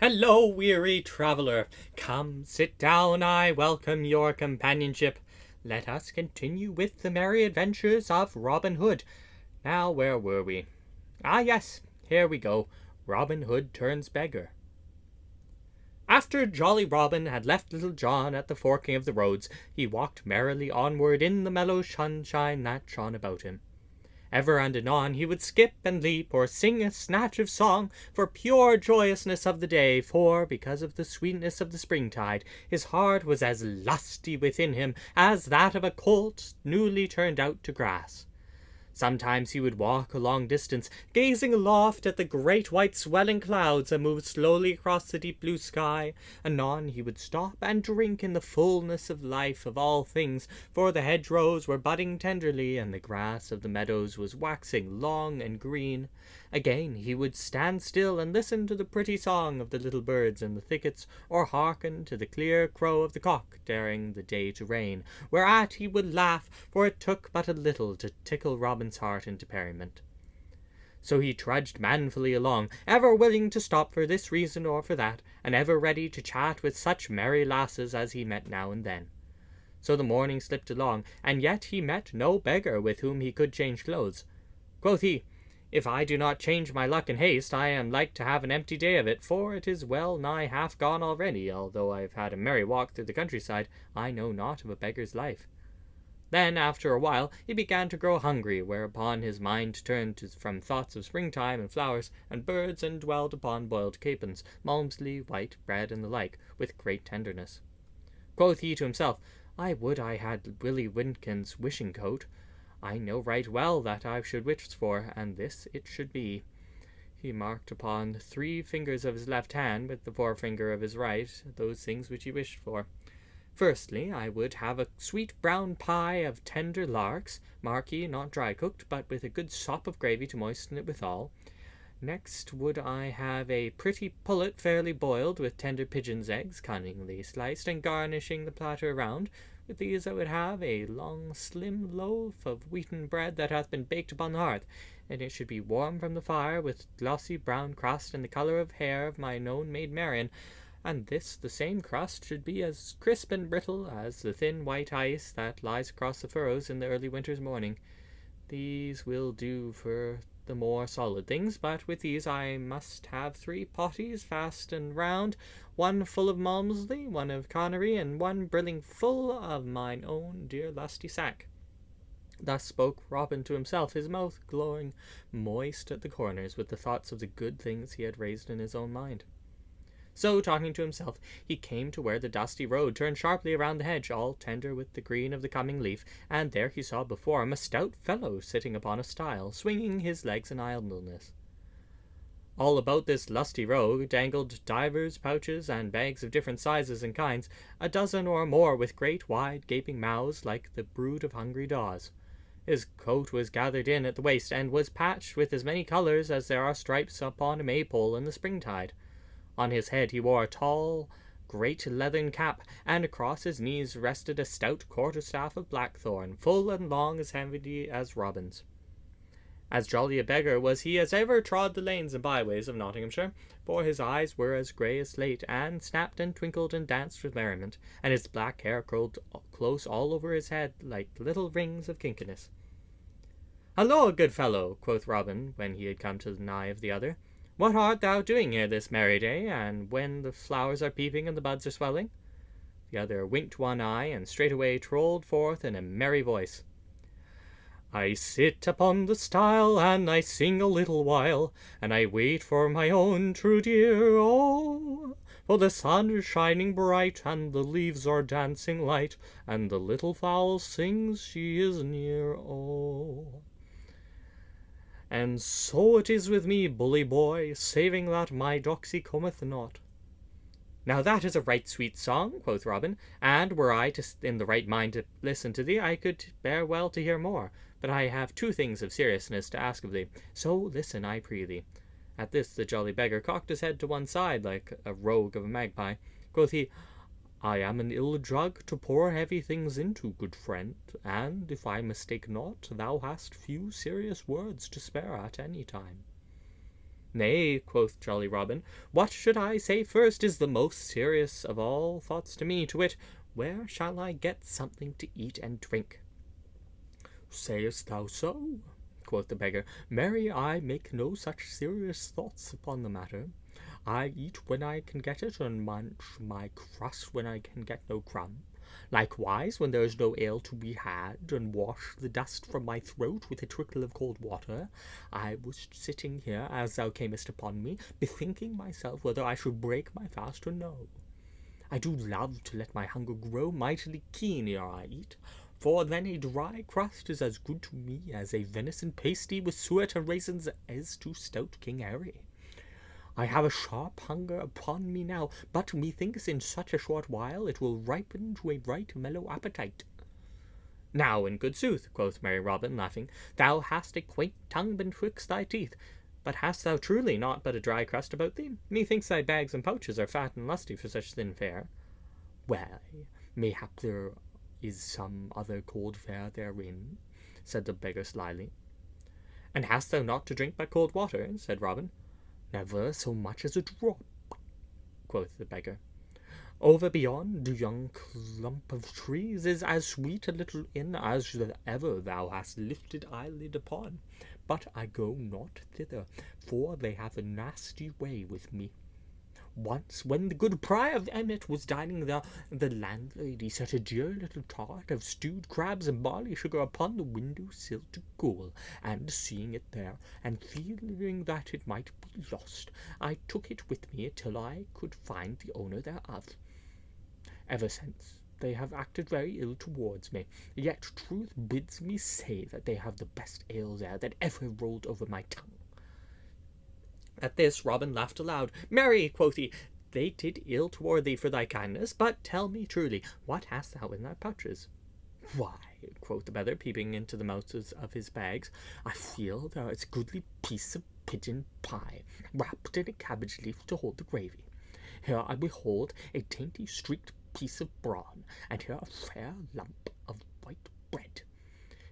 Hello, weary traveller. Come, sit down, I welcome your companionship. Let us continue with the merry adventures of Robin Hood. Now, where were we? Ah, yes, here we go. Robin Hood turns beggar. After jolly Robin had left Little John at the forking of the roads, he walked merrily onward in the mellow sunshine that shone about him. Ever and anon he would skip and leap, or sing a snatch of song, for pure joyousness of the day, for, because of the sweetness of the springtide, his heart was as lusty within him as that of a colt newly turned out to grass. Sometimes he would walk a long distance, gazing aloft at the great white swelling clouds that moved slowly across the deep blue sky. Anon he would stop and drink in the fullness of life of all things, for the hedgerows were budding tenderly, and the grass of the meadows was waxing long and green. Again he would stand still and listen to the pretty song of the little birds in the thickets, or hearken to the clear crow of the cock daring the day to rain, whereat he would laugh, for it took but a little to tickle Robin's heart into merriment. So he trudged manfully along, ever willing to stop for this reason or for that, and ever ready to chat with such merry lasses as he met now and then. So the morning slipped along, and yet he met no beggar with whom he could change clothes. Quoth he, "If I do not change my luck in haste, I am like to have an empty day of it, for it is well nigh half gone already. Although I have had a merry walk through the countryside, I know naught of a beggar's life." Then, after a while, he began to grow hungry, whereupon his mind turned from thoughts of springtime and flowers and birds, and dwelt upon boiled capons, malmsey, white bread, and the like, with great tenderness. Quoth he to himself, "I would I had Willie Winkin's wishing coat. I know right well that I should wish for, and this it should be." He marked upon the 3 fingers of his left hand, with the forefinger of his right, those things which he wished for. "Firstly, I would have a sweet brown pie of tender larks, mark ye, not dry cooked, but with a good sop of gravy to moisten it withal. Next would I have a pretty pullet fairly boiled, with tender pigeon's eggs, cunningly sliced, and garnishing the platter around. With these I would have a long slim loaf of wheaten bread that hath been baked upon the hearth, and it should be warm from the fire, with glossy brown crust, and the colour of hair of mine own maid Marian, and this the same crust should be as crisp and brittle as the thin white ice that lies across the furrows in the early winter's morning. These will do for the more solid things, but with these I must have 3 potties fast and round, one full of malmsey, one of Connery, and one brilling full of mine own dear lusty sack." Thus spoke Robin to himself, his mouth glowing moist at the corners with the thoughts of the good things he had raised in his own mind. So, talking to himself, he came to where the dusty road turned sharply around the hedge, all tender with the green of the coming leaf, and there he saw before him a stout fellow sitting upon a stile, swinging his legs in idleness. All about this lusty rogue dangled divers pouches and bags of different sizes and kinds, a dozen or more, with great wide gaping mouths like the brood of hungry daws. His coat was gathered in at the waist, and was patched with as many colours as there are stripes upon a maypole in the springtide. On his head he wore a tall, great leathern cap, and across his knees rested a stout quarterstaff of blackthorn, full and long as heavy as Robin's. As jolly a beggar was he as ever trod the lanes and byways of Nottinghamshire, for his eyes were as grey as slate, and snapped and twinkled and danced with merriment, and his black hair curled close all over his head like little rings of kinkiness. "Halloa, good fellow," quoth Robin, when he had come to the nigh of the other. "What art thou doing here this merry day, and when the flowers are peeping and the buds are swelling?" The other winked one eye, and straightway trolled forth in a merry voice, "I sit upon the stile, and I sing a little while, and I wait for my own true dear, oh! For the sun is shining bright, and the leaves are dancing light, and the little fowl sings she is near, oh! And so it is with me, bully boy, saving that my doxy cometh not." "Now that is a right sweet song," quoth Robin, "and were I in the right mind to listen to thee, I could bear well to hear more. But I have 2 things of seriousness to ask of thee, so listen, I pray thee." At this the jolly beggar cocked his head to one side like a rogue of a magpie. Quoth he, "I am an ill jug to pour heavy things into, good friend, and, if I mistake not, thou hast few serious words to spare at any time." Nay, quoth jolly Robin, what should I say first is the most serious of all thoughts to me, to wit, where shall I get something to eat and drink? Sayest thou so? Quoth the beggar. Marry, I make no such serious thoughts upon the matter. I eat when I can get it, and munch my crust when I can get no crumb. Likewise, when there is no ale to be had, and wash the dust from my throat with a trickle of cold water, I was sitting here as thou camest upon me, bethinking myself whether I should break my fast or no. I do love to let my hunger grow mightily keen ere I eat, for then a dry crust is as good to me as a venison pasty with suet and raisins is to stout King Harry. I have a sharp hunger upon me now, but methinks in such a short while it will ripen to a right mellow appetite. Now, in good sooth, quoth merry Robin, laughing, thou hast a quaint tongue betwixt thy teeth. But hast thou truly naught but a dry crust about thee? Methinks thy bags and pouches are fat and lusty for such thin fare. Well, mayhap there is some other cold fare therein, said the beggar slyly. And hast thou naught to drink but cold water? Said Robin. Never so much as a drop, quoth the beggar. Over beyond yon clump of trees is as sweet a little inn as ever thou hast lifted eyelid upon. But I go not thither, for they have a nasty way with me. Once, when the good Prior of Emmet was dining there, the landlady set a dear little tart of stewed crabs and barley sugar upon the window-sill to cool, and seeing it there, and fearing that it might be lost, I took it with me till I could find the owner thereof. Ever since, they have acted very ill towards me, yet truth bids me say that they have the best ale there that ever rolled over my tongue. At this Robin laughed aloud. Marry, quoth he, they did ill toward thee for thy kindness, but tell me truly, what hast thou in thy pouches? Why, quoth the beggar, peeping into the mouths of his bags, I feel there is a goodly piece of pigeon pie, wrapped in a cabbage leaf to hold the gravy. Here I behold a dainty streaked piece of brawn, and here a fair lump of white bread.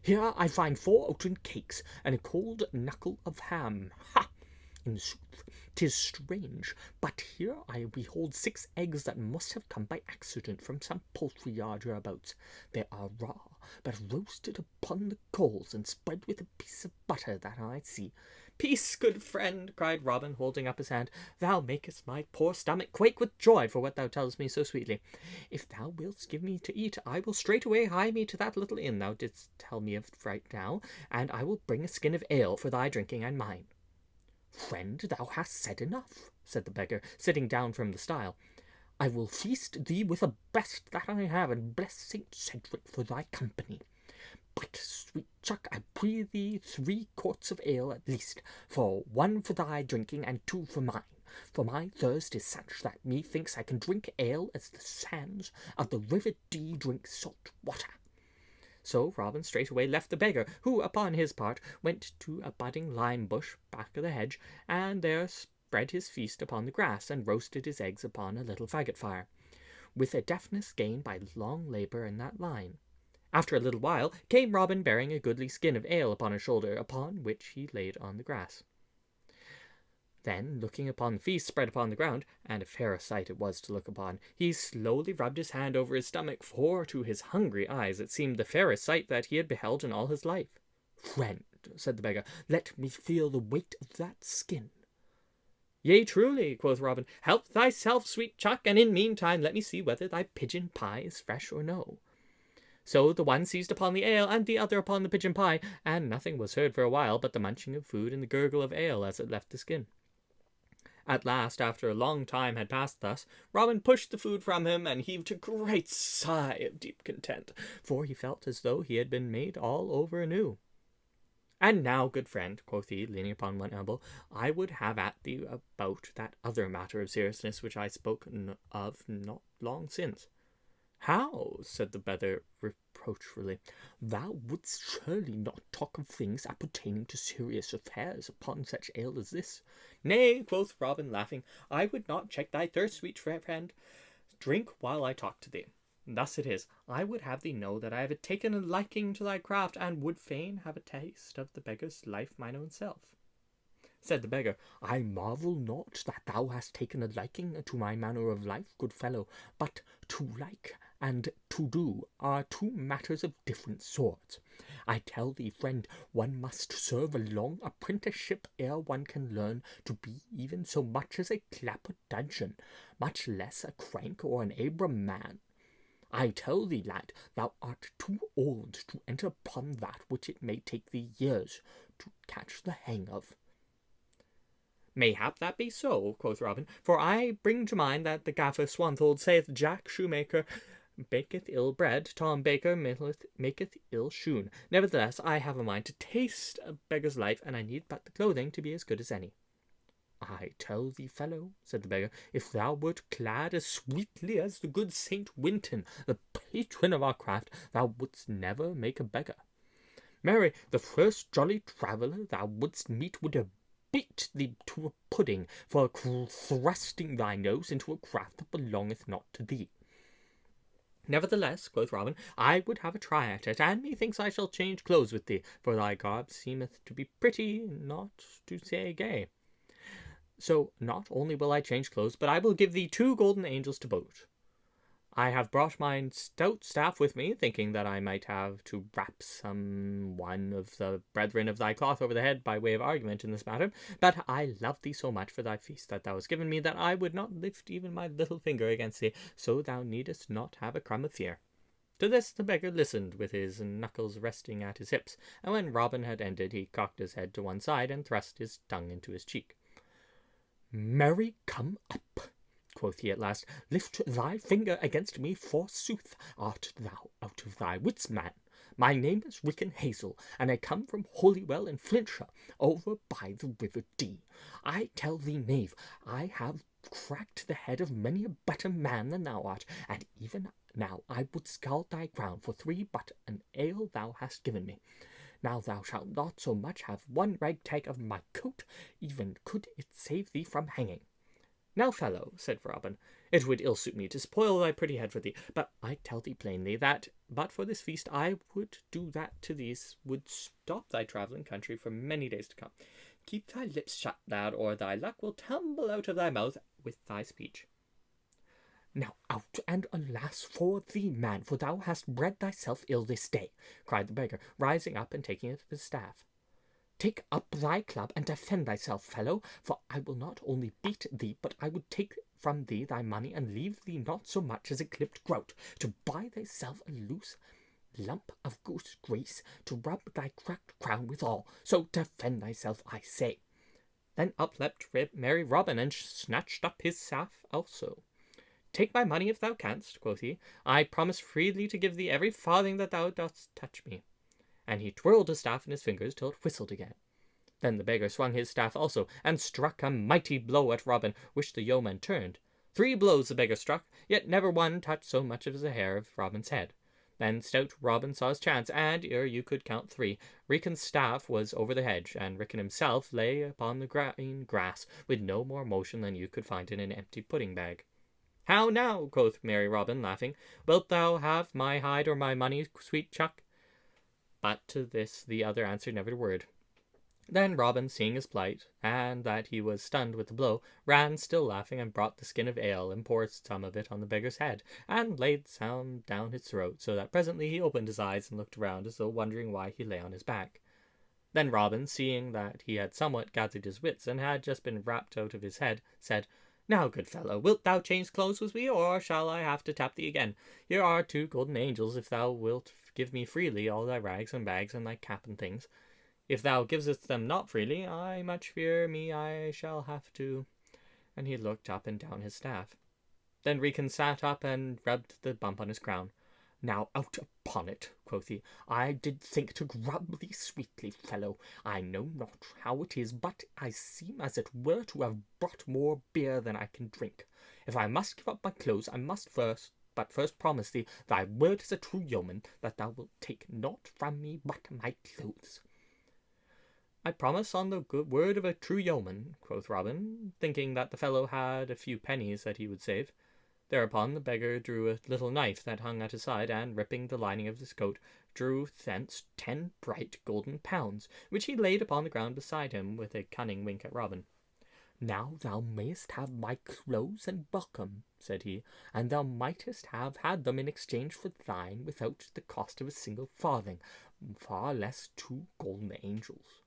Here I find 4 oaten cakes, and a cold knuckle of ham. Ha! In sooth, 'tis strange, but here I behold 6 eggs that must have come by accident from some poultry yard hereabouts. They are raw, but roasted upon the coals, and spread with a piece of butter that I see. Peace, good friend, cried Robin, holding up his hand. Thou makest my poor stomach quake with joy for what thou tellest me so sweetly. If thou wilt give me to eat, I will straightway hie me to that little inn thou didst tell me of right now, and I will bring a skin of ale for thy drinking and mine. Friend, thou hast said enough, said the beggar, sitting down from the stile. I will feast thee with the best that I have, and bless St. Cedric for thy company. But, sweet chuck, I pray thee 3 quarts of ale at least, for 1 for thy drinking, and 2 for mine. For my thirst is such that methinks I can drink ale as the sands of the river Dee drink salt water. So Robin straightway left the beggar, who, upon his part, went to a budding lime bush back of the hedge, and there spread his feast upon the grass, and roasted his eggs upon a little faggot fire, with a deftness gained by long labour in that line. After a little while came Robin, bearing a goodly skin of ale upon his shoulder, upon which he laid on the grass. Then, looking upon the feast spread upon the ground, and a fair sight it was to look upon, he slowly rubbed his hand over his stomach, for to his hungry eyes it seemed the fairest sight that he had beheld in all his life. Friend, said the beggar, let me feel the weight of that skin. Yea, truly, quoth Robin, help thyself, sweet chuck, and in meantime let me see whether thy pigeon pie is fresh or no. So the one seized upon the ale, and the other upon the pigeon pie, and nothing was heard for a while but the munching of food and the gurgle of ale as it left the skin. At last, after a long time had passed thus, Robin pushed the food from him, and heaved a great sigh of deep content, for he felt as though he had been made all over anew. And now, good friend, quoth he, leaning upon one elbow, I would have at thee about that other matter of seriousness which I spoke of not long since. How? Said the beggar reproachfully. Thou wouldst surely not talk of things appertaining to serious affairs upon such ale as this. Nay, quoth Robin, laughing, I would not check thy thirst, sweet friend. Drink while I talk to thee. Thus it is, I would have thee know that I have taken a liking to thy craft, and would fain have a taste of the beggar's life mine own self. Said the beggar, I marvel not that thou hast taken a liking to my manner of life, good fellow, but to like and to do are two matters of different sorts. I tell thee, friend, one must serve a long apprenticeship ere one can learn to be even so much as a clapper dudgeon, much less a crank or an Abram man. I tell thee, lad, thou art too old to enter upon that which it may take thee years to catch the hang of. Mayhap that be so, quoth Robin, for I bring to mind that the gaffer Swanthold saith Jack shoemaker baketh ill bread, Tom baker maketh ill shoon. Nevertheless, I have a mind to taste a beggar's life, and I need but the clothing to be as good as any. I tell thee, fellow, said the beggar, if thou wert clad as sweetly as the good Saint Winton, the patron of our craft, thou wouldst never make a beggar. Marry, the first jolly traveller thou wouldst meet would have beat thee to a pudding for thrusting thy nose into a craft that belongeth not to thee. Nevertheless, quoth Robin, I would have a try at it, and methinks I shall change clothes with thee, for thy garb seemeth to be pretty, not to say gay. So not only will I change clothes, but I will give thee 2 golden angels to boot. I have brought my stout staff with me, thinking that I might have to rap some one of the brethren of thy cloth over the head by way of argument in this matter. But I love thee so much for thy feast that thou hast given me that I would not lift even my little finger against thee, so thou needest not have a crumb of fear. To this the beggar listened, with his knuckles resting at his hips, and when Robin had ended, he cocked his head to one side and thrust his tongue into his cheek. Marry, come up, quoth he at last, lift thy finger against me, forsooth. Art thou out of thy wits, man? My name is Rickon Hazel, and I come from Holywell in Flintshire, over by the river Dee. I tell thee, knave, I have cracked the head of many a better man than thou art, and even now I would scald thy crown for 3 but an ale thou hast given me. Now thou shalt not so much have one ragtag of my coat, even could it save thee from hanging. Now, fellow, said Robin, it would ill suit me to spoil thy pretty head for thee, but I tell thee plainly that, but for this feast, I would do that to thee would stop thy travelling country for many days to come. Keep thy lips shut, lad, or thy luck will tumble out of thy mouth with thy speech. Now out, and alas for thee, man, for thou hast bred thyself ill this day, cried the beggar, rising up and taking it of his staff. Take up thy club and defend thyself, fellow, for I will not only beat thee, but I would take from thee thy money and leave thee not so much as a clipped groat, to buy thyself a loose lump of goose grease to rub thy cracked crown withal. So defend thyself, I say. Then up leapt merry Robin, and snatched up his staff also. Take my money if thou canst, quoth he. I promise freely to give thee every farthing that thou dost touch me. And he twirled his staff in his fingers till it whistled again. Then the beggar swung his staff also, and struck a mighty blow at Robin, which the yeoman turned. 3 blows the beggar struck, yet never one touched so much as a hair of Robin's head. Then stout Robin saw his chance, and ere you could count 3, Rickon's staff was over the hedge, and Rickon himself lay upon the green grass, with no more motion than you could find in an empty pudding bag. How now, quoth merry Robin, laughing, wilt thou have my hide or my money, sweet chuck? But to this the other answered never a word. Then Robin, seeing his plight, and that he was stunned with the blow, ran still laughing, and brought the skin of ale, and poured some of it on the beggar's head, and laid some down his throat, so that presently he opened his eyes and looked around, as though wondering why he lay on his back. Then Robin, seeing that he had somewhat gathered his wits, and had just been rapped out of his head, said, Now, good fellow, wilt thou change clothes with me, or shall I have to tap thee again? Here are 2 golden angels, if thou wilt give me freely all thy rags and bags and thy cap and things. If thou givest them not freely, I much fear me I shall have to. And he looked up and down his staff. Then Rickon sat up and rubbed the bump on his crown. Now out upon it, quoth he. I did think to grub thee sweetly, fellow. I know not how it is, but I seem as it were to have brought more beer than I can drink. If I must give up my clothes, I must first promise thee thy word as a true yeoman that thou wilt take naught from me but my clothes. I promise on the good word of a true yeoman, quoth Robin, thinking that the fellow had a few pennies that he would save. Thereupon the beggar drew a little knife that hung at his side, and, ripping the lining of his coat, drew thence 10 bright golden pounds, which he laid upon the ground beside him, with a cunning wink at Robin. "Now thou mayst have my clothes and welcome," said he, "and thou mightest have had them in exchange for thine without the cost of a single farthing, far less 2 golden angels."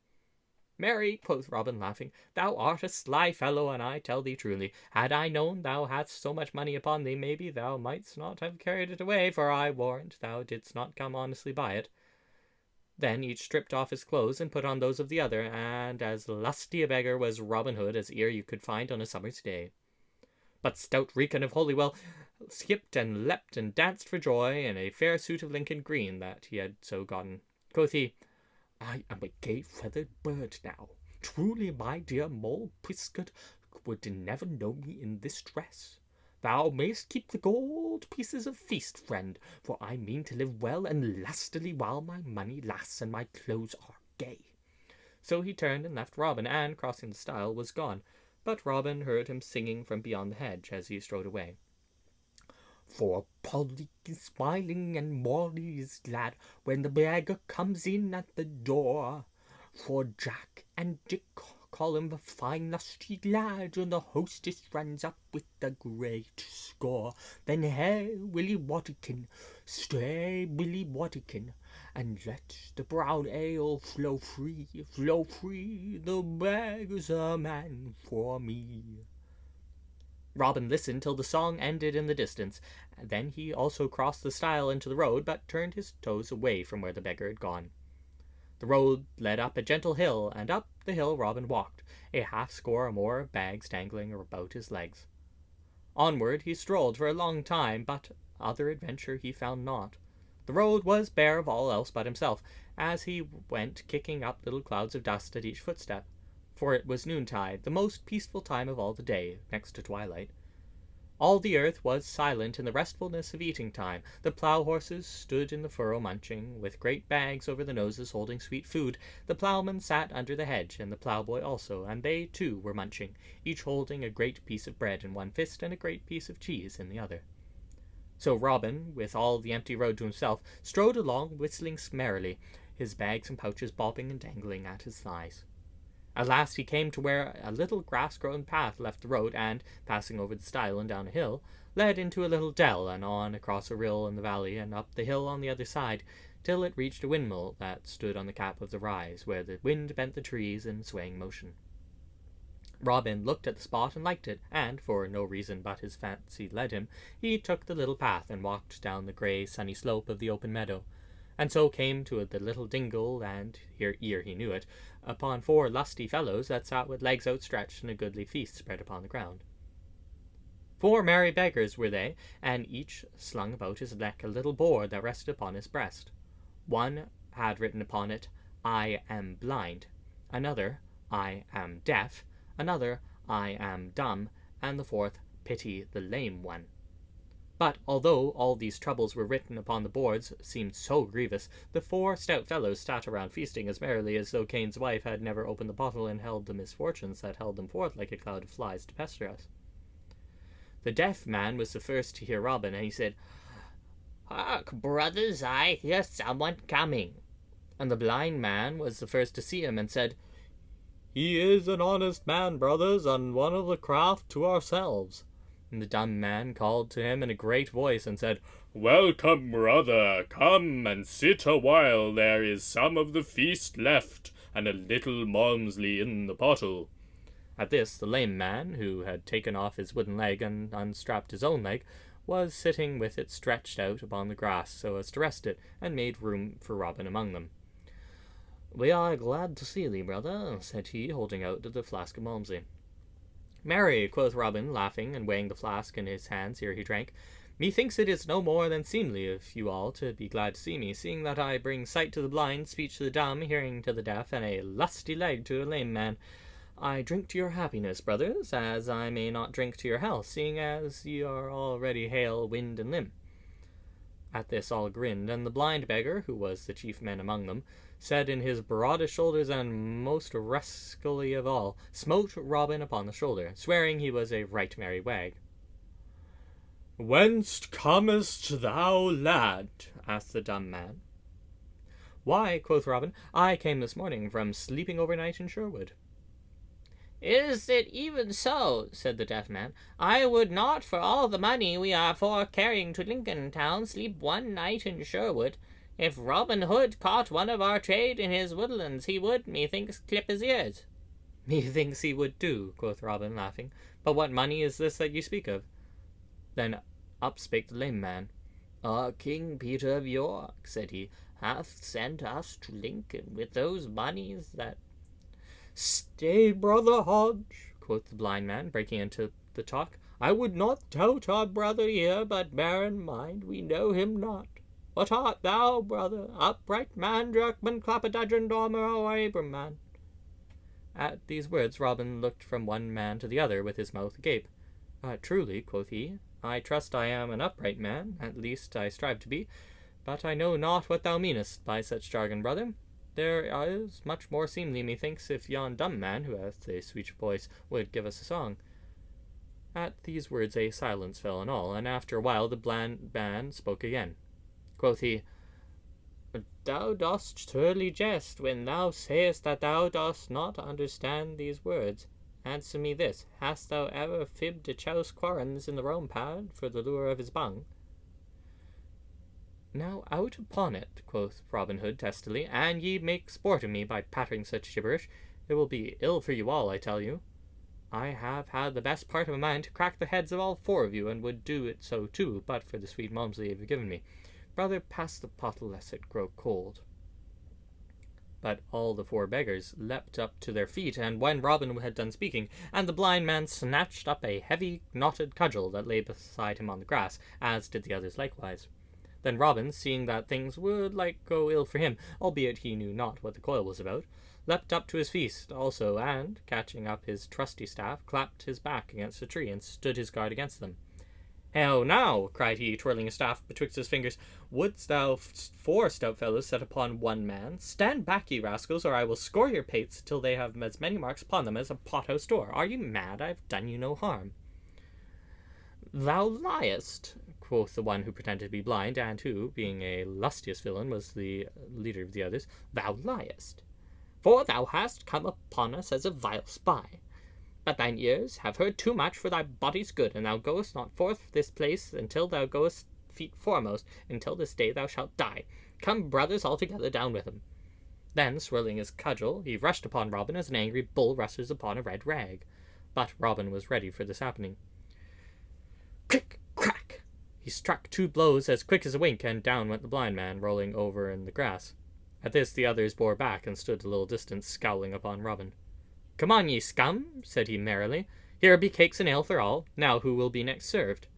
"Marry," quoth Robin, laughing, "thou art a sly fellow, and I tell thee truly, had I known thou hadst so much money upon thee, maybe thou mightst not have carried it away, for I warrant thou didst not come honestly by it." Then each stripped off his clothes and put on those of the other, and as lusty a beggar was Robin Hood as e'er you could find on a summer's day. But stout Rickon of Holywell skipped and leapt and danced for joy in a fair suit of Lincoln green that he had so gotten. Quoth he, "I am a gay feathered bird now. Truly, my dear Mole Pisket would never know me in this dress. Thou mayst keep the gold pieces of feast, friend, for I mean to live well and lustily while my money lasts and my clothes are gay." So he turned and left Robin, and, crossing the stile, was gone. But Robin heard him singing from beyond the hedge as he strode away. "For Polly is smiling and Molly is glad when the beggar comes in at the door. For Jack and Dick call him a fine lusty lad, and the hostess runs up with a great score. Then hey, Willie Waddykin, stay, Willie Waddykin, and let the brown ale flow free, the beggar's a man for me." Robin listened till the song ended in the distance. Then he also crossed the stile into the road, but turned his toes away from where the beggar had gone. The road led up a gentle hill, and up the hill Robin walked, a half-score or more of bags dangling about his legs. Onward he strolled for a long time, but other adventure he found not. The road was bare of all else but himself, as he went kicking up little clouds of dust at each footstep. For it was noontide, the most peaceful time of all the day, next to twilight. All the earth was silent in the restfulness of eating time. The plough-horses stood in the furrow munching, with great bags over their noses holding sweet food. The ploughman sat under the hedge, and the ploughboy also, and they too were munching, each holding a great piece of bread in one fist and a great piece of cheese in the other. So Robin, with all the empty road to himself, strode along whistling merrily, his bags and pouches bobbing and dangling at his thighs. At last he came to where a little grass-grown path left the road, and, passing over the stile and down a hill, led into a little dell, and on across a rill in the valley, and up the hill on the other side, till it reached a windmill that stood on the cap of the rise, where the wind bent the trees in swaying motion. Robin looked at the spot and liked it, and, for no reason but his fancy led him, he took the little path and walked down the grey, sunny slope of the open meadow, and so came to the little dingle, and, ere he knew it, upon 4 lusty fellows that sat with legs outstretched and a goodly feast spread upon the ground. 4 merry beggars were they, and each slung about his neck a little board that rested upon his breast. One had written upon it, "I am blind," another, "I am deaf," another, "I am dumb," and the 4th, "Pity the lame one." But although all these troubles were written upon the boards seemed so grievous, the 4 stout fellows sat around feasting as merrily as though Cain's wife had never opened the bottle and held the misfortunes that held them forth like a cloud of flies to pester us. The deaf man was the first to hear Robin, and he said, "Hark, brothers, I hear someone coming." And the blind man was the first to see him, and said, "He is an honest man, brothers, and one of the craft to ourselves." And the dumb man called to him in a great voice, and said, "Welcome, brother, come and sit a while, there is some of the feast left, and a little malmsey in the pottle." At this the lame man, who had taken off his wooden leg and unstrapped his own leg, was sitting with it stretched out upon the grass so as to rest it, and made room for Robin among them. "We are glad to see thee, brother," said he, holding out the flask of malmsey. "Marry," quoth Robin, laughing, and weighing the flask in his hands ere he drank, "methinks it is no more than seemly of you all to be glad to see me, seeing that I bring sight to the blind, speech to the dumb, hearing to the deaf, and a lusty leg to a lame man. I drink to your happiness, brothers, as I may not drink to your health, seeing as ye are already hale, wind and limb." At this all grinned, and the blind beggar, who was the chief man among them, said in his broadest shoulders and most rascally of all, smote Robin upon the shoulder, swearing he was a right merry wag. "Whence comest thou, lad?" asked the dumb man. Why, quoth Robin, I came this morning from sleeping overnight in Sherwood. Is it even so? Said the deaf man. I would not for all the money we are for carrying to Lincoln town sleep one night in Sherwood. If Robin Hood caught one of our trade in his woodlands, he would, methinks, clip his ears. Methinks he would do, quoth Robin, laughing. But what money is this that you speak of? Then up spake the lame man. Our King Peter of York, said he, hath sent us to Lincoln with those moneys that... Stay, brother Hodge, quoth the blind man, breaking into the talk. I would not doubt our brother here, but bear in mind we know him not. What art thou, brother? Upright man, Jerkman, Clappadudgeon, Dormer, or Abram man? At these words Robin looked from one man to the other with his mouth agape. Truly, quoth he, I trust I am an upright man, at least I strive to be, but I know not what thou meanest by such jargon, brother. There is much more seemly, methinks, if yon dumb man, who hath a sweet voice, would give us a song. At these words a silence fell on all, and after a while the blind man spoke again. Quoth he, Thou dost surely jest when thou sayest that thou dost not understand these words. Answer me this, hast thou ever fibbed a chouse quarrons in the Rome pad for the lure of his bung? Now out upon it, quoth Robin Hood testily, an ye make sport of me by pattering such gibberish, it will be ill for you all, I tell you. I have had the best part of a mind to crack the heads of all four of you, and would do it so too, but for the sweet Malmsey you have given me. Brother, pass the pottle lest it grow cold. But all the four beggars leapt up to their feet, and when Robin had done speaking, and the blind man snatched up a heavy knotted cudgel that lay beside him on the grass, as did the others likewise. Then Robin, seeing that things would like go ill for him, albeit he knew not what the coil was about, leapt up to his feast also, and, catching up his trusty staff, clapped his back against a tree, and stood his guard against them. How now, cried he, twirling his staff betwixt his fingers, wouldst thou four stout fellows set upon one man? Stand back, ye rascals, or I will score your pates till they have as many marks upon them as a pothouse door. Are you mad? I have done you no harm. Thou liest, quoth the one who pretended to be blind, and who, being a lustious villain, was the leader of the others. Thou liest, for thou hast come upon us as a vile spy. But thine ears have heard too much for thy body's good, and thou goest not forth this place until thou goest feet foremost. Until this day thou shalt die. Come, brothers, all together, down with him. Then, swirling his cudgel, he rushed upon Robin as an angry bull rushes upon a red rag. But Robin was ready for this happening. Crick, crack! He struck two blows as quick as a wink, and down went the blind man, rolling over in the grass. At this the others bore back, and stood a little distance, scowling upon Robin. Come on, ye scum, said he merrily. Here be cakes and ale for all. Now who will be next served?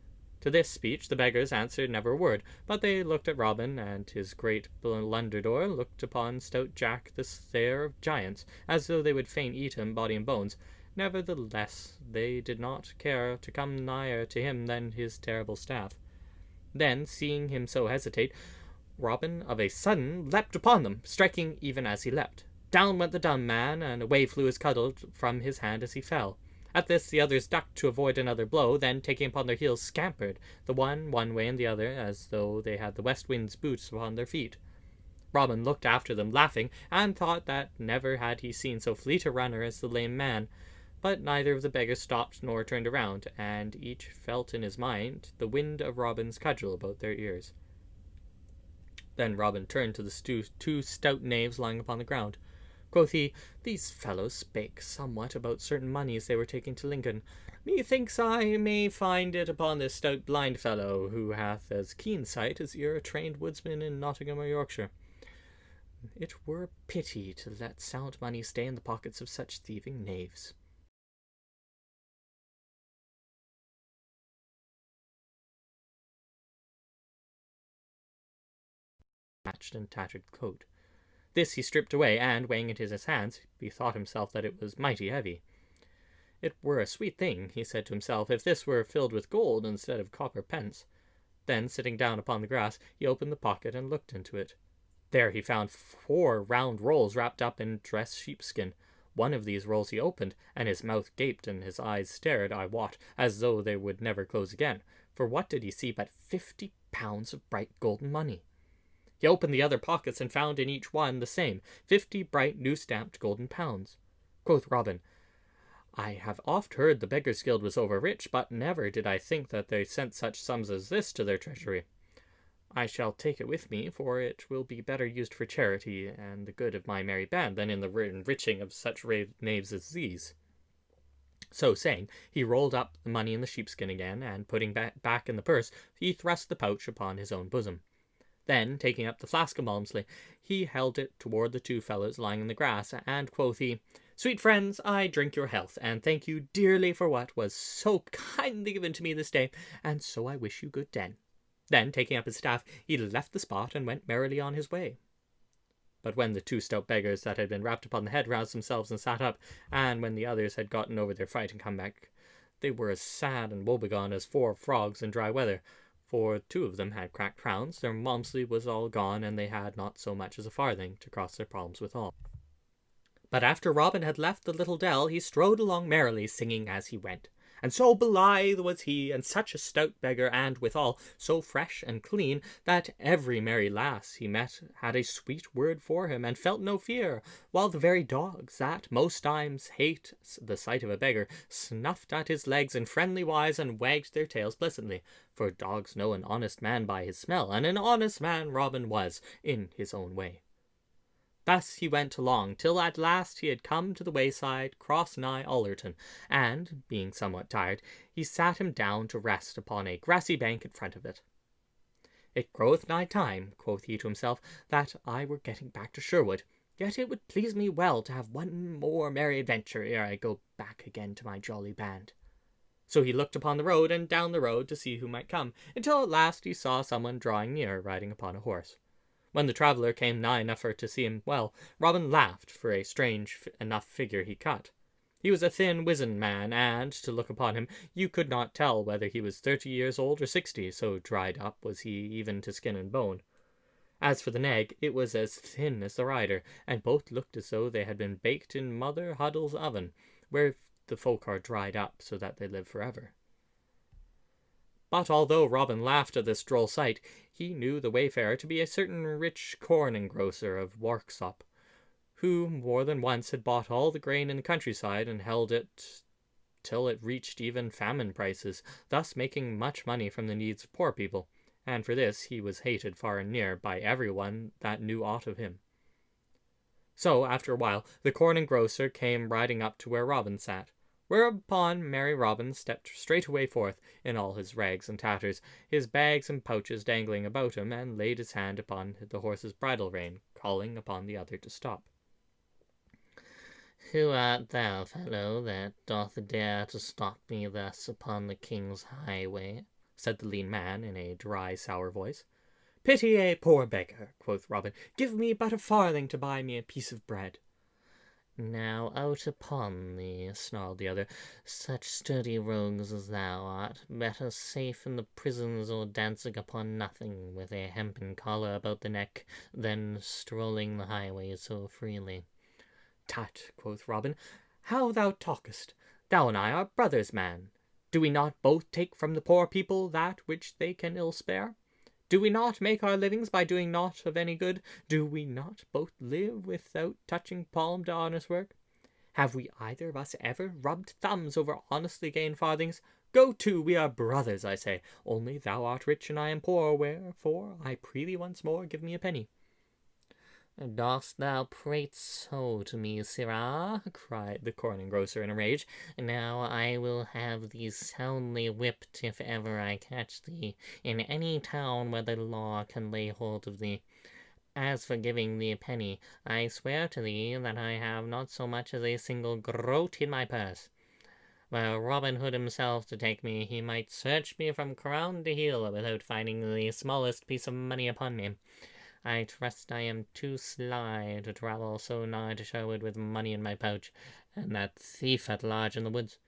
To this speech the beggars answered never a word, but they looked at Robin, and his great blunderedore looked upon stout Jack the Slayer of Giants, as though they would fain eat him body and bones. Nevertheless, they did not care to come nigher to him than his terrible staff. Then, seeing him so hesitate, Robin of a sudden leapt upon them, striking even as he leapt. Down went the dumb man, and away flew his cudgel from his hand as he fell. At this the others ducked to avoid another blow, then, taking upon their heels, scampered, the one way and the other, as though they had the west wind's boots upon their feet. Robin looked after them, laughing, and thought that never had he seen so fleet a runner as the lame man. But neither of the beggars stopped nor turned around, and each felt in his mind the wind of Robin's cudgel about their ears. Then Robin turned to the two stout knaves lying upon the ground. Quoth he, These fellows spake somewhat about certain moneys they were taking to Lincoln. Methinks I may find it upon this stout blind fellow, who hath as keen sight as e'er a trained woodsman in Nottingham or Yorkshire. It were a pity to let sound money stay in the pockets of such thieving knaves. Patched and tattered coat. This he stripped away, and, weighing it in his hands, bethought himself that it was mighty heavy. It were a sweet thing, he said to himself, if this were filled with gold instead of copper pence. Then, sitting down upon the grass, he opened the pocket and looked into it. There he found 4 round rolls wrapped up in dress sheepskin. One of these rolls he opened, and his mouth gaped and his eyes stared, I wot, as though they would never close again. For what did he see but 50 pounds of bright golden money? He opened the other pockets and found in each one the same, 50 bright new-stamped golden pounds. Quoth Robin, I have oft heard the Beggars' Guild was over-rich, but never did I think that they sent such sums as this to their treasury. I shall take it with me, for it will be better used for charity and the good of my merry band than in the enriching of such knaves as these. So saying, he rolled up the money in the sheepskin again, and putting back in the purse, he thrust the pouch upon his own bosom. Then, taking up the flask of Malmsley, he held it toward the two fellows lying in the grass, and quoth he, Sweet friends, I drink your health, and thank you dearly for what was so kindly given to me this day, and so I wish you good den. Then, taking up his staff, he left the spot and went merrily on his way. But when the two stout beggars that had been rapped upon the head roused themselves and sat up, and when the others had gotten over their fright and come back, they were as sad and woebegone as 4 frogs in dry weather, for 2 of them had cracked crowns, their Malmsley was all gone, and they had not so much as a farthing to cross their problems withal. But after Robin had left the little dell, he strode along merrily, singing as he went. And so blithe was he, and such a stout beggar, and withal so fresh and clean, that every merry lass he met had a sweet word for him, and felt no fear, while the very dogs, that most times hate the sight of a beggar, snuffed at his legs in friendly wise, and wagged their tails pleasantly, for dogs know an honest man by his smell, and an honest man Robin was, in his own way. Thus he went along, till at last he had come to the wayside, cross nigh Allerton, and, being somewhat tired, he sat him down to rest upon a grassy bank in front of it. It groweth nigh time, quoth he to himself, that I were getting back to Sherwood, yet it would please me well to have one more merry adventure ere I go back again to my jolly band. So he looked upon the road and down the road to see who might come, until at last he saw someone drawing near, riding upon a horse. When the traveller came nigh enough for to see him well, Robin laughed for a strange enough figure he cut. He was a thin, wizened man, and, to look upon him, you could not tell whether he was 30 years old or 60, so dried up was he even to skin and bone. As for the nag, it was as thin as the rider, and both looked as though they had been baked in Mother Huddle's oven, where the folk are dried up so that they live forever. But although Robin laughed at this droll sight, he knew the wayfarer to be a certain rich corn engrosser of Warksop, who more than once had bought all the grain in the countryside and held it till it reached even famine prices, thus making much money from the needs of poor people, and for this he was hated far and near by everyone that knew aught of him. So, after a while, the corn engrosser came riding up to where Robin sat, whereupon merry Robin stepped straightway forth, in all his rags and tatters, his bags and pouches dangling about him, and laid his hand upon the horse's bridle rein, calling upon the other to stop. Who art thou, fellow, that doth dare to stop me thus upon the king's highway? Said the lean man, in a dry, sour voice. Pity a poor beggar, quoth Robin. Give me but a farthing to buy me a piece of bread. Now out upon thee, snarled the other, such sturdy rogues as thou art, better safe in the prisons or dancing upon nothing with a hempen collar about the neck, than strolling the highway so freely. Tut, quoth Robin, how thou talkest! Thou and I are brothers, man. Do we not both take from the poor people that which they can ill spare? Do we not make our livings by doing naught of any good? Do we not both live without touching palm to honest work? Have we either of us ever rubbed thumbs over honestly gained farthings? Go to, we are brothers, I say, only thou art rich and I am poor, wherefore I pray thee once more give me a penny. Dost thou prate so to me, sirrah? Cried the corn engrosser in a rage. Now I will have thee soundly whipped if ever I catch thee in any town where the law can lay hold of thee. As for giving thee a penny, I swear to thee that I have not so much as a single groat in my purse. Were Robin Hood himself to take me, he might search me from crown to heel without finding the smallest piece of money upon me. I trust I am too sly to travel so nigh to Sherwood with money in my pouch, and that thief at large in the woods.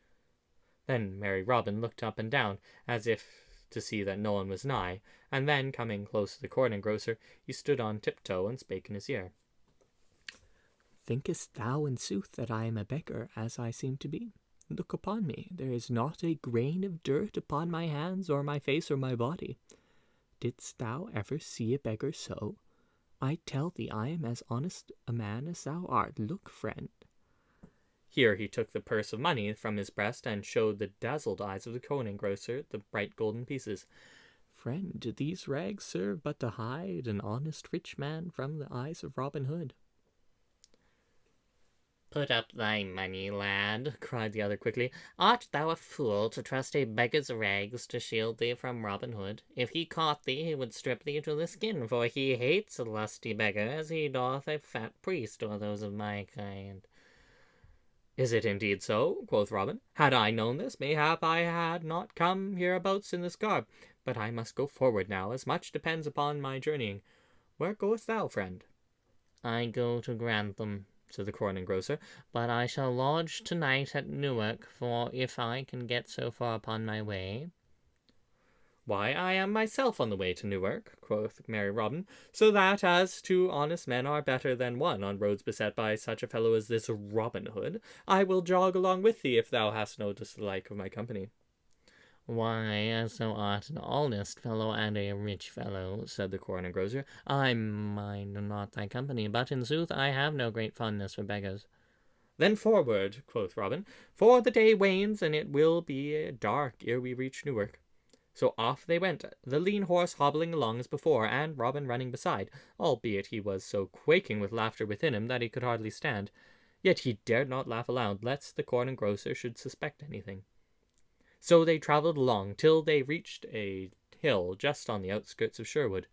Then merry Robin looked up and down, as if to see that no one was nigh, and then, coming close to the corn engrosser, he stood on tiptoe and spake in his ear. Thinkest thou in sooth that I am a beggar, as I seem to be? Look upon me, there is not a grain of dirt upon my hands, or my face, or my body. Didst thou ever see a beggar so? I tell thee I am as honest a man as thou art. Look, friend. Here he took the purse of money from his breast and showed the dazzled eyes of the corn engrosser the bright golden pieces. Friend, these rags serve but to hide an honest rich man from the eyes of Robin Hood. Put up thy money, lad, cried the other quickly. Art thou a fool to trust a beggar's rags to shield thee from Robin Hood? If he caught thee, he would strip thee to the skin, for he hates a lusty beggar as he doth a fat priest or those of my kind. Is it indeed so? Quoth Robin. Had I known this, mayhap I had not come hereabouts in this garb. But I must go forward now, as much depends upon my journeying. Where goest thou, friend? I go to Grantham, said the corn engrosser, but I shall lodge tonight at Newark, for if I can get so far upon my way. Why, I am myself on the way to Newark, quoth merry Robin, so that as two honest men are better than one on roads beset by such a fellow as this Robin Hood, I will jog along with thee if thou hast no dislike of my company. Why, as thou art an honest fellow and a rich fellow, said the corn engrosser, I mind not thy company, but in sooth I have no great fondness for beggars. Then forward, quoth Robin, for the day wanes, and it will be dark ere we reach Newark. So off they went, the lean horse hobbling along as before, and Robin running beside, albeit he was so quaking with laughter within him that he could hardly stand. Yet he dared not laugh aloud, lest the corn engrosser should suspect anything. So they travelled along till they reached a hill just on the outskirts of Sherwood.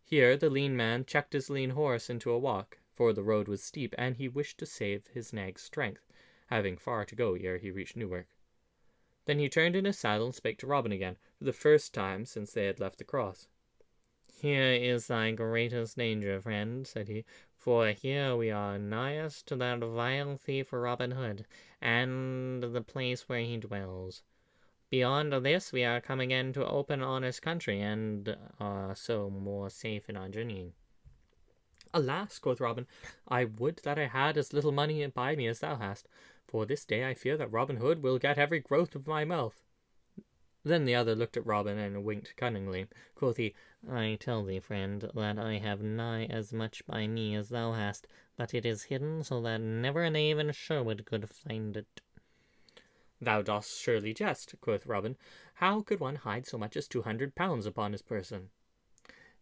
Here the lean man checked his lean horse into a walk, for the road was steep, and he wished to save his nag's strength, having far to go ere he reached Newark. Then he turned in his saddle and spake to Robin again, for the first time since they had left the cross. Here is thy greatest danger, friend, said he, for here we are nighest to that vile thief Robin Hood, and the place where he dwells. Beyond this we are come again to open honest country, and are so more safe in our journeying. Alas, quoth Robin, I would that I had as little money by me as thou hast, for this day I fear that Robin Hood will get every growth of my mouth. Then the other looked at Robin and winked cunningly. Quoth he, I tell thee, friend, that I have nigh as much by me as thou hast, but it is hidden so that never a knave in Sherwood could find it. Thou dost surely jest, quoth Robin. How could one hide so much as 200 pounds upon his person?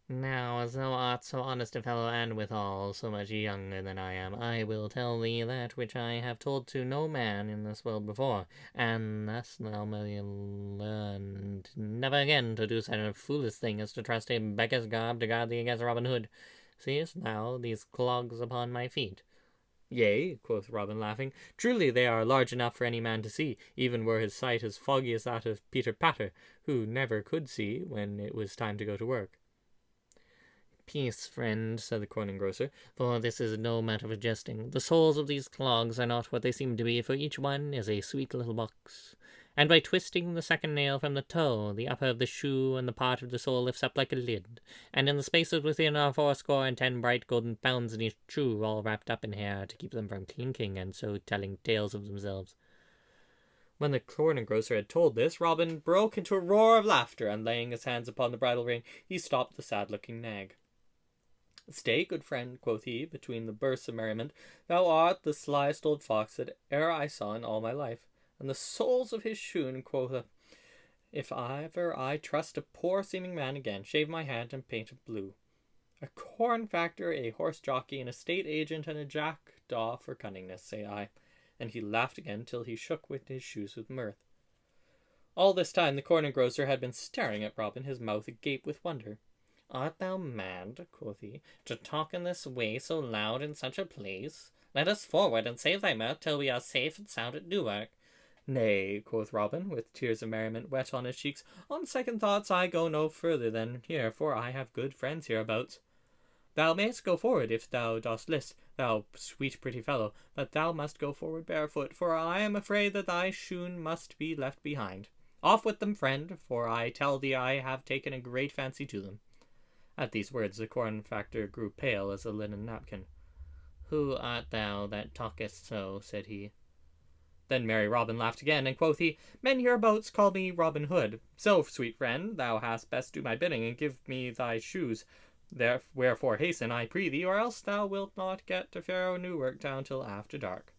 Now, as thou art so honest a fellow, and withal so much younger than I am, I will tell thee that which I have told to no man in this world before, and thus thou mayst learn never again to do such a foolish thing as to trust a beggar's garb to guard thee against Robin Hood. Seest thou these clogs upon my feet? Yea, quoth Robin, laughing, truly they are large enough for any man to see, even were his sight as foggy as that of Peter Patter, who never could see when it was time to go to work. Peace, friend, said the corn engrosser, for this is no matter for jesting. The soles of these clogs are not what they seem to be, for each one is a sweet little box. And by twisting the second nail from the toe, the upper of the shoe and the part of the sole lifts up like a lid, and in the spaces within are 80 bright golden pounds in each shoe, all wrapped up in hair to keep them from clinking, and so telling tales of themselves. When the corn engrosser had told this, Robin broke into a roar of laughter, and laying his hands upon the bridle rein, he stopped the sad-looking nag. Stay, good friend, quoth he, between the bursts of merriment, thou art the slyest old fox that e'er I saw in all my life. And the soles of his shoon, quotha, if ever I trust a poor seeming man again, shave my hand and paint it blue. A corn factor, a horse jockey, an estate agent, and a jackdaw for cunningness, say I. And he laughed again till he shook with his shoes with mirth. All this time the corn engrosser had been staring at Robin, his mouth agape with wonder. Art thou mad, quoth he, to talk in this way so loud in such a place? Let us forward and save thy mouth till we are safe and sound at Newark. Nay, quoth Robin, with tears of merriment wet on his cheeks, on second thoughts I go no further than here, for I have good friends hereabouts. Thou mayst go forward if thou dost list, thou sweet pretty fellow, but thou must go forward barefoot, for I am afraid that thy shoon must be left behind. Off with them, friend, for I tell thee I have taken a great fancy to them. At these words the corn factor grew pale as a linen napkin. Who art thou that talkest so? Said he. Then merry Robin laughed again, and quoth he, Men hereabouts call me Robin Hood. So, sweet friend, thou hast best do my bidding, and give me thy shoes, Wherefore hasten, I pray thee, or else thou wilt not get to Fair Newark town till after dark.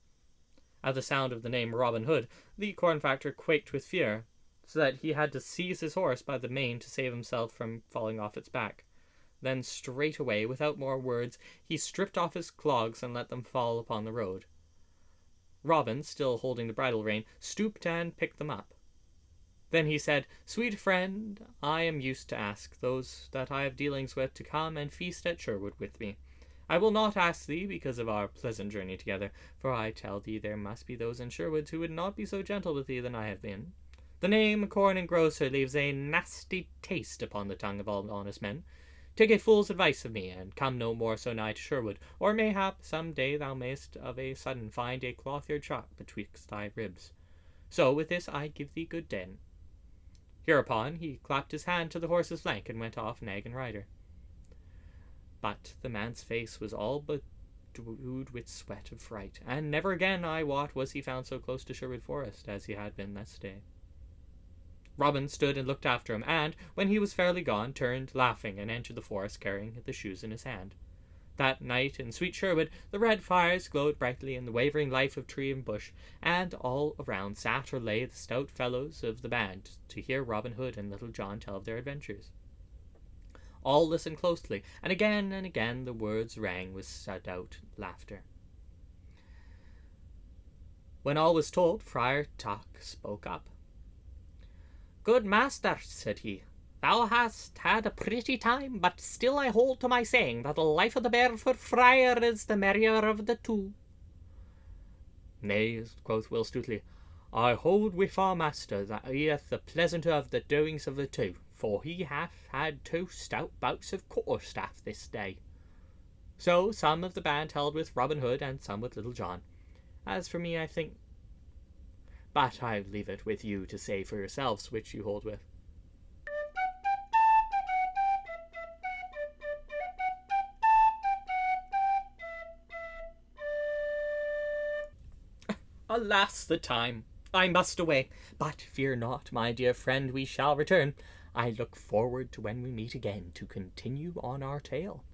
At the sound of the name Robin Hood, the corn factor quaked with fear, so that he had to seize his horse by the mane to save himself from falling off its back. Then straightway, without more words, he stripped off his clogs and let them fall upon the road. Robin, still holding the bridle rein, stooped and picked them up. Then he said, Sweet friend, I am used to ask those that I have dealings with to come and feast at Sherwood with me. I will not ask thee because of our pleasant journey together, for I tell thee there must be those in Sherwood who would not be so gentle with thee than I have been. The name corn engrosser leaves a nasty taste upon the tongue of all honest men. Take a fool's advice of me, and come no more so nigh to Sherwood, or mayhap some day thou mayst of a sudden find a cloth-eared shot betwixt thy ribs. So with this I give thee good den. Hereupon he clapped his hand to the horse's flank and went off, nag and rider. But the man's face was all bedewed with sweat of fright, and never again, I wot, was he found so close to Sherwood Forest as he had been this day. Robin stood and looked after him, and, when he was fairly gone, turned, laughing, and entered the forest, carrying the shoes in his hand. That night in sweet Sherwood the red fires glowed brightly in the wavering life of tree and bush, and all around sat or lay the stout fellows of the band to hear Robin Hood and Little John tell of their adventures. All listened closely, and again the words rang with stout laughter. When all was told, Friar Tuck spoke up. Good master, said he, thou hast had a pretty time, but still I hold to my saying that the life of the barefoot friar is the merrier of the two. Nay, quoth Will Stutely, I hold with our master that he hath the pleasanter of the doings of the two, for he hath had 2 stout bouts of quarterstaff this day. So some of the band held with Robin Hood, and some with Little John. As for me, I think... But I leave it with you to say for yourselves which you hold with. Alas, the time! I must away. But fear not, my dear friend, we shall return. I look forward to when we meet again to continue on our tale.